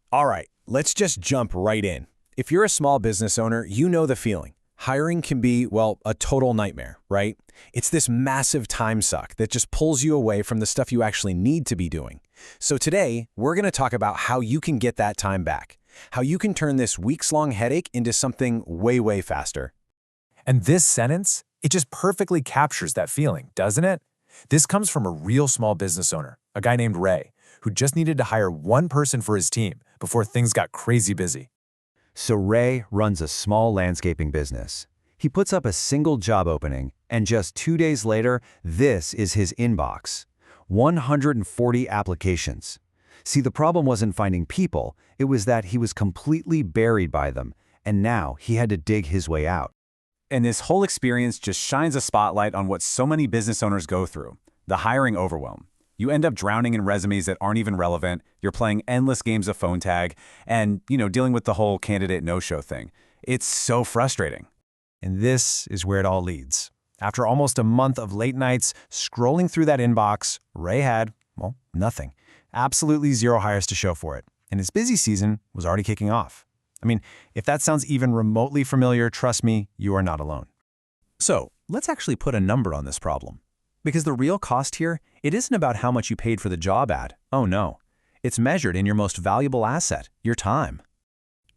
All right, let's just jump right in. If you're a small business owner, you know the feeling. Hiring can be, well, a total nightmare, right? It's this massive time suck that just pulls you away from the stuff you actually need to be doing. So today, we're going to talk about how you can get that time back, how you can turn this weeks-long headache into something way, way faster. And this sentence, it just perfectly captures that feeling, doesn't it? This comes from a real small business owner, a guy named Ray, who just needed to hire one person for his team before things got crazy busy. So Ray runs a small landscaping business. He puts up a single job opening, and just 2 days later, this is his inbox. 140 applications. See, the problem wasn't finding people, it was that he was completely buried by them, and now he had to dig his way out. And this whole experience just shines a spotlight on what so many business owners go through, the hiring overwhelm. You end up drowning in resumes that aren't even relevant, you're playing endless games of phone tag, and, dealing with the whole candidate no-show thing. It's so frustrating. And this is where it all leads. After almost a month of late nights scrolling through that inbox, Ray had, well, nothing. Absolutely zero hires to show for it. And his busy season was already kicking off. I mean, if that sounds even remotely familiar, trust me, you are not alone. So, let's actually put a number on this problem. Because the real cost here, it isn't about how much you paid for the job ad. Oh no. It's measured in your most valuable asset, your time.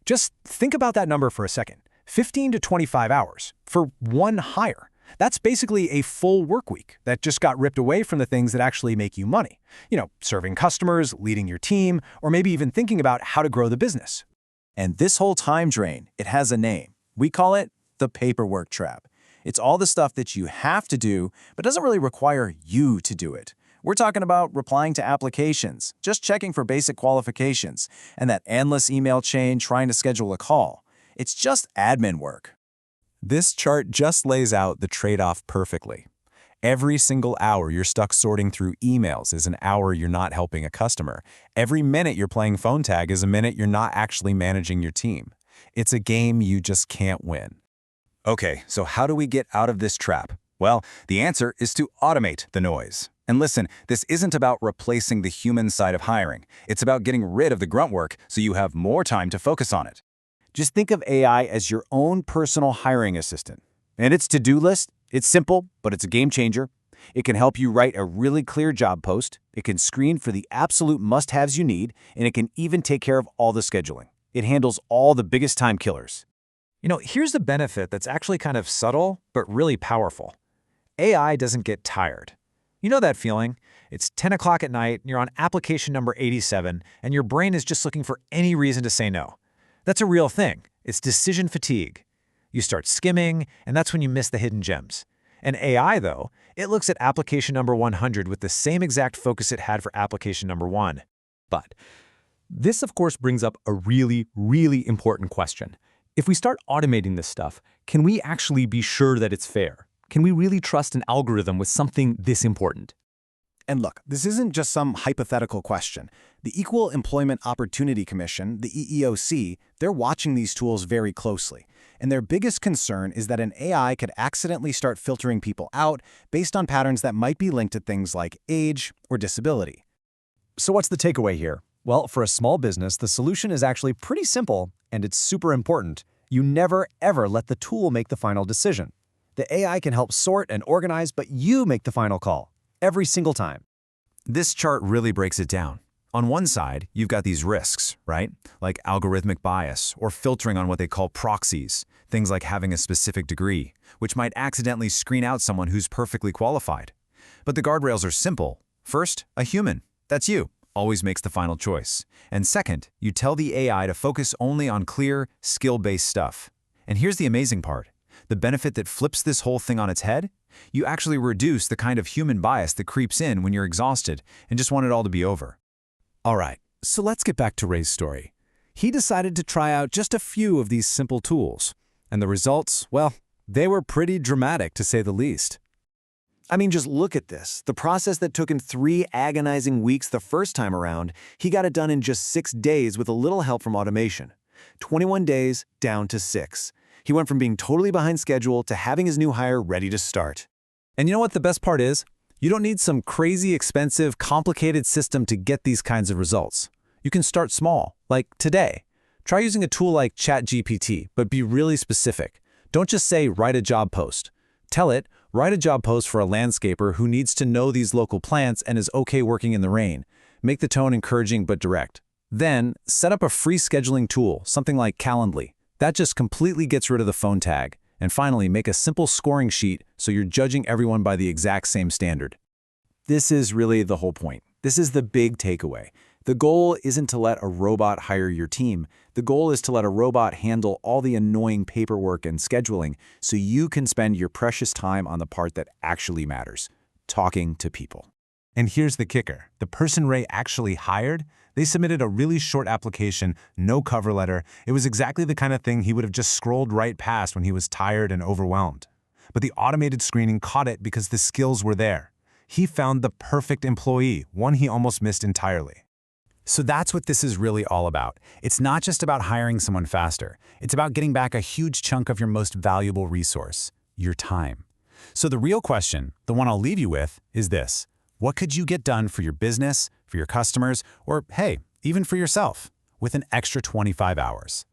Just think about that number for a second. 15 to 25 hours for one hire. That's basically a full work week that just got ripped away from the things that actually make you money. Serving customers, leading your team, or maybe even thinking about how to grow the business. And this whole time drain, it has a name. We call it the paperwork trap. It's all the stuff that you have to do, but doesn't really require you to do it. We're talking about replying to applications, just checking for basic qualifications, and that endless email chain trying to schedule a call. It's just admin work. This chart just lays out the trade-off perfectly. Every single hour you're stuck sorting through emails is an hour you're not helping a customer. Every minute you're playing phone tag is a minute you're not actually managing your team. It's a game you just can't win. Okay, so how do we get out of this trap? Well, the answer is to automate the noise. And listen, this isn't about replacing the human side of hiring. It's about getting rid of the grunt work so you have more time to focus on it. Just think of AI as your own personal hiring assistant. And its to-do list, it's simple, but it's a game changer. It can help you write a really clear job post. It can screen for the absolute must-haves you need, and it can even take care of all the scheduling. It handles all the biggest time killers. Here's the benefit that's actually kind of subtle, but really powerful. AI doesn't get tired. You know that feeling? It's 10 o'clock at night, and you're on application number 87, and your brain is just looking for any reason to say no. That's a real thing. It's decision fatigue. You start skimming, and that's when you miss the hidden gems. And AI, though, it looks at application number 100 with the same exact focus it had for application number 1. But this, of course, brings up a really, really important question. If we start automating this stuff, can we actually be sure that it's fair? Can we really trust an algorithm with something this important? And look, this isn't just some hypothetical question. The Equal Employment Opportunity Commission, the EEOC, they're watching these tools very closely. And their biggest concern is that an AI could accidentally start filtering people out based on patterns that might be linked to things like age or disability. So what's the takeaway here? Well, for a small business, the solution is actually pretty simple, and it's super important. You never, ever let the tool make the final decision. The AI can help sort and organize, but you make the final call, every single time. This chart really breaks it down. On one side, you've got these risks, right? Like algorithmic bias or filtering on what they call proxies, things like having a specific degree, which might accidentally screen out someone who's perfectly qualified. But the guardrails are simple. First, a human, that's you, always makes the final choice. And second, you tell the AI to focus only on clear, skill-based stuff. And here's the amazing part. The benefit that flips this whole thing on its head? You actually reduce the kind of human bias that creeps in when you're exhausted and just want it all to be over. All right, so let's get back to Ray's story. He decided to try out just a few of these simple tools. And the results, well, they were pretty dramatic to say the least. I mean, just look at this. The process that took him 3 agonizing weeks the first time around, he got it done in just 6 days with a little help from automation. 21 days down to 6. He went from being totally behind schedule to having his new hire ready to start. And you know what the best part is? You don't need some crazy, expensive, complicated system to get these kinds of results. You can start small, Like today, try using a tool like ChatGPT, but be really specific. Don't just say, write a job post. Tell it, write a job post for a landscaper who needs to know these local plants and is okay working in the rain. Make the tone encouraging but direct. Then, set up a free scheduling tool, something like Calendly. That just completely gets rid of the phone tag. And finally, make a simple scoring sheet so you're judging everyone by the exact same standard. This is really the whole point. This is the big takeaway. The goal isn't to let a robot hire your team. The goal is to let a robot handle all the annoying paperwork and scheduling so you can spend your precious time on the part that actually matters, talking to people. And here's the kicker. The person Ray actually hired, they submitted a really short application, no cover letter. It was exactly the kind of thing he would have just scrolled right past when he was tired and overwhelmed. But the automated screening caught it because the skills were there. He found the perfect employee, one he almost missed entirely. So that's what this is really all about. It's not just about hiring someone faster. It's about getting back a huge chunk of your most valuable resource, your time. So the real question, the one I'll leave you with, is this. What could you get done for your business, for your customers, or hey, even for yourself, with an extra 25 hours?